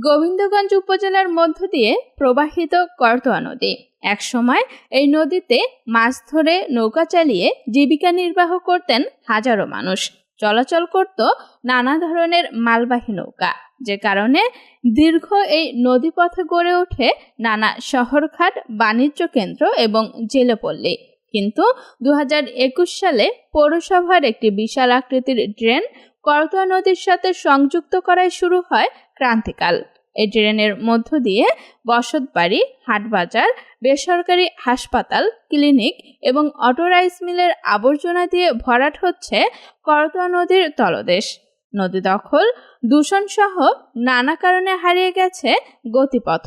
গোবিন্দগঞ্জ উপজেলার মধ্য দিয়ে প্রবাহিত করতোয়া নদী। একসময় এই নদীতে মাছ ধরে নৌকা চালিয়ে জীবিকা নির্বাহ করতেন হাজারো মানুষ। চলাচল করত নানা ধরনের মালবাহী নৌকা, যে কারণে দীর্ঘ এই নদীপথে গড়ে ওঠে নানা শহরঘাট, বাণিজ্য কেন্দ্র এবং জেলেপল্লী। কিন্তু 2021 সালে পৌরসভার একটি বিশাল আকৃতির ড্রেন করতোয়া নদীর সাথে সংযুক্ত করায় শুরু হয় ক্রান্তিকাল। এই ড্রেনের মধ্য দিয়ে বসতবাড়ি, হাটবাজার, বেসরকারি হাসপাতাল, ক্লিনিক এবং অটো রাইস মিলের আবর্জনা দিয়ে ভরাট হচ্ছে করতোয়া নদীর তলদেশ। নদী দখল, দূষণ সহ নানা কারণে হারিয়ে গেছে গতিপথ।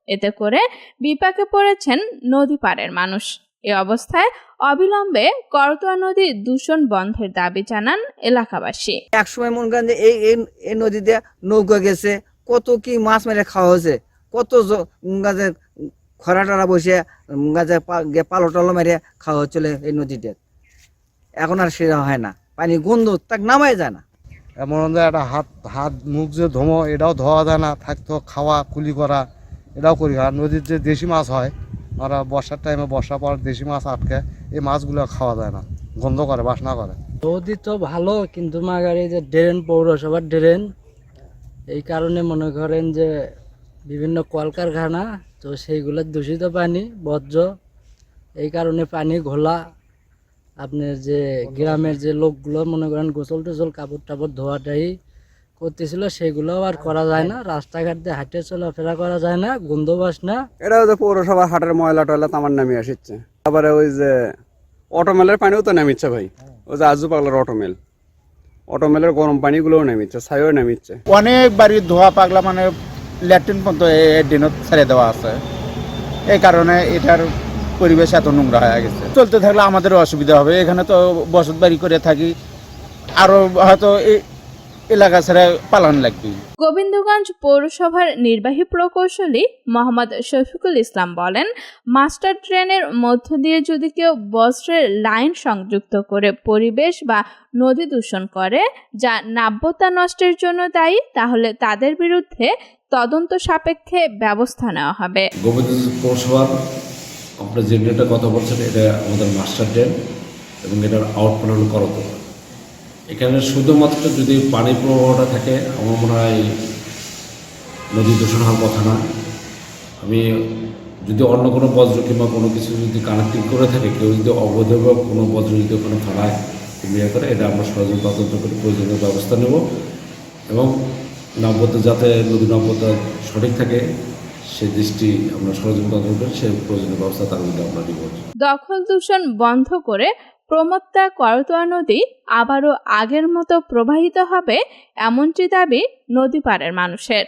এতে করে বিপাকে পড়েছেন নদী পাড়ের মানুষ। এ অবস্থায় অবিলম্বে করতোয়া নদী দূষণ বন্ধের দাবি জানান এলাকাবাসী। একসময় মনে করেন যে এই নদীতে নৌকা গেছে, কত কি মাছ মেরে খাওয়া হয়েছে, কত গাছের খরা টরা বসে গাছের পালো টালো মেরে খাওয়া হচ্ছিল এই নদীতে। এখন আর সেটা হয় না, পানি গন্ধ তাক নামাই যায় না। এমন একটা হাত মুখ যে ধোমো, এটাও ধোয়া যায় না, থাকতো খাওয়া কুলি করা এটাও করি। আর নদীর যে দেশি মাছ হয়, আমরা বর্ষার টাইমে বর্ষার পর দেশি মাছ আটকে, এই মাছগুলো খাওয়া যায় না, গন্ধ করে, বাসনা করে। নদী তো ভালো, কিন্তু মাগারি যে ড্রেন, পৌরসভার ড্রেন, এই কারণে মনে করেন যে বিভিন্ন কলকারখানা, তো সেইগুলো দূষিত পানি, বর্জ্য, এই কারণে পানি ঘোলা। আপনার যে গ্রামের যে লোকগুলো মনে করেন গোসল টোসল, কাপড় টাপড় ধোয়াটাই করতেছিল, সেগুলোও আর করা যায় না। রাস্তাঘাট দিয়ে হাঁটে চলাফেরা করা যায় না, গন্ধ বাসনা। এটা যে পৌরসভার হাটের ময়লা টয়লা তামার নামে আসছে। তারপরে ওই যে অটোমেলের পানিও তো নামিচ্ছে ভাই, ওই যে আজু পাগলার অটোমেলের গরম পানিগুলোও নামিচ্ছে, ছাইও নামিচ্ছে। অনেক বাড়ি ধোয়া পাগলা, মানে ল্যাট্রিন পর্যন্ত দিনত ছেড়ে দেওয়া আছে। এই কারণে এটার পরিবেশ এত নোংরা হয়ে গেছে। চলতে থাকলে আমাদেরও অসুবিধা হবে। এখানে তো বসত বাড়ি করে থাকি, আরো হয়তো এলাকা ছেড়ে পালান লাগবে। গোবিন্দগঞ্জ পৌরসভার নির্বাহী প্রকৌশলী মোহাম্মদ শফিকুল ইসলাম বলেন, মাস্টার ড্রেনের মধ্য দিয়ে যদি কেউ বস্ত্রের লাইন সংযুক্ত করে পরিবেশ বা নদী দূষণ করে, যা নাব্যতা নষ্টের জন্য দায়ী, তাহলে তাদের বিরুদ্ধে তদন্ত সাপেক্ষে ব্যবস্থা নেওয়া হবে। গোবিন্দগঞ্জ পৌরসভার আপনার যে ড্রেনটার কথা বলছেন, এটা আমাদের মাস্টার ড্রেন এবং এটার আউটপুট হল করতোয়া। এখানে শুধুমাত্র যদি পানি প্রবাহটা থাকে, আমার মনে হয় নদী দূষণ হওয়ার কথা না। আমি যদি অন্য কোনো বজ্র কিংবা কোনো কিছু যদি কানেক্টিং করে থাকে, কেউ যদি অবৈধভাবে কোনো বজ্র যদি ওখানে ফেলায় ইয়ে করে, এটা আমরা সহজে তদন্ত করে প্রয়োজনীয় ব্যবস্থা নেব এবং নাব্যতা, যাতে নদী নাব্যতা সঠিক থাকে সে দৃষ্টি আমরা সহযোগিতা তদন্ত করে সে প্রয়োজনীয় ব্যবস্থা তার মধ্যে আমরা নিব। দখল দূষণ বন্ধ করে প্রমত্তা করতোয়া নদী আবারও আগের মতো প্রবাহিত হবে, এমনটি দাবি নদী পাড়ের মানুষের।